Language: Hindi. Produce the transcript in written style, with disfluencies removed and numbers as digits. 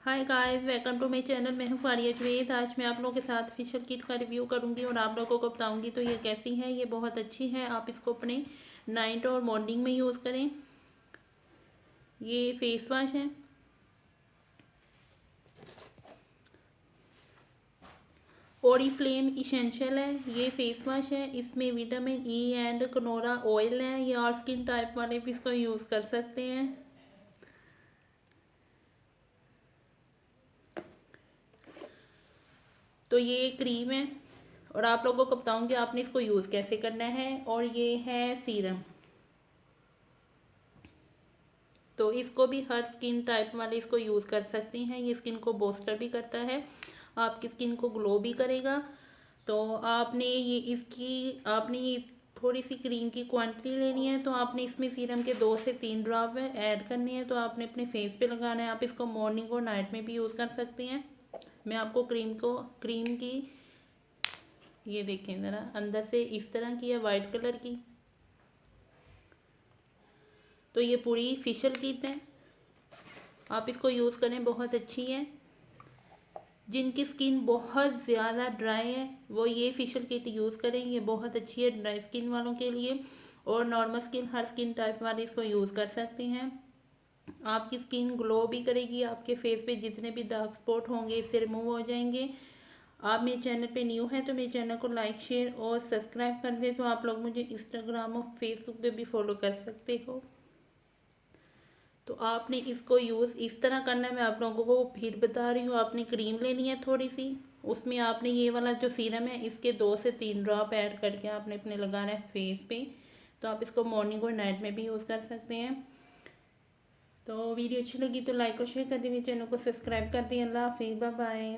Hi guys, welcome to my channel. मैं हूँ फारिया जवेद। आज मैं आप लोगों के साथ फेशियल किट का रिव्यू करूँगी और आप लोगों को बताऊँगी तो ये कैसी है। ये बहुत अच्छी है, आप इसको अपने नाइट और मॉर्निंग में यूज़ करें। ये फेस वॉश है, ओरिफ्लेम इसेंशियल है। ये फेस वॉश है, इसमें विटामिन ई एंड कनोरा ऑयल है। ये ऑल स्किन टाइप वाले भी इसको यूज़ कर सकते हैं। तो ये क्रीम है और आप लोगों को बताऊँगी आपने इसको यूज़ कैसे करना है। और ये है सीरम। तो इसको भी हर स्किन टाइप वाले इसको यूज़ कर सकते हैं। ये स्किन को बूस्टर भी करता है, आपकी स्किन को ग्लो भी करेगा। तो आपने ये थोड़ी सी क्रीम की क्वांटिटी लेनी है। तो आपने इसमें सीरम के 2 से 3 ड्रॉप ऐड करने हैं। तो आपने अपने फेस पे लगाना है। आप इसको मॉर्निंग और नाइट में भी यूज़ कर सकते हैं। मैं आपको क्रीम की ये देखें ज़रा, अंदर से इस तरह की है, वाइट कलर की। तो ये पूरी फेशियल किट है, आप इसको यूज़ करें, बहुत अच्छी है। जिनकी स्किन बहुत ज़्यादा ड्राई है वो ये फेशियल किट यूज़ करें, ये बहुत अच्छी है ड्राई स्किन वालों के लिए। और नॉर्मल स्किन, हर स्किन टाइप वाले इसको यूज़ कर सकते हैं। आपकी स्किन ग्लो भी करेगी, आपके फेस पे जितने भी डार्क स्पॉट होंगे इससे रिमूव हो जाएंगे। आप मेरे चैनल पे न्यू हैं तो मेरे चैनल को लाइक, शेयर और सब्सक्राइब कर दें। तो आप लोग मुझे इंस्टाग्राम और फेसबुक पे भी फॉलो कर सकते हो। तो आपने इसको यूज़ इस तरह करना है, मैं आप लोगों को फिर बता रही हूँ। आपने क्रीम लेनी है थोड़ी सी, उसमें आपने ये वाला जो सीरम है इसके 2 से 3 ड्रॉप ऐड करके आपने अपने लगाना है फेस पे। तो आप इसको मॉर्निंग और नाइट में भी यूज़ कर सकते हैं। तो वीडियो अच्छी लगी तो लाइक और शेयर कर दें, मेरे चैनल को सब्सक्राइब कर दें। अल्लाह हाफिज़, बाय बाय।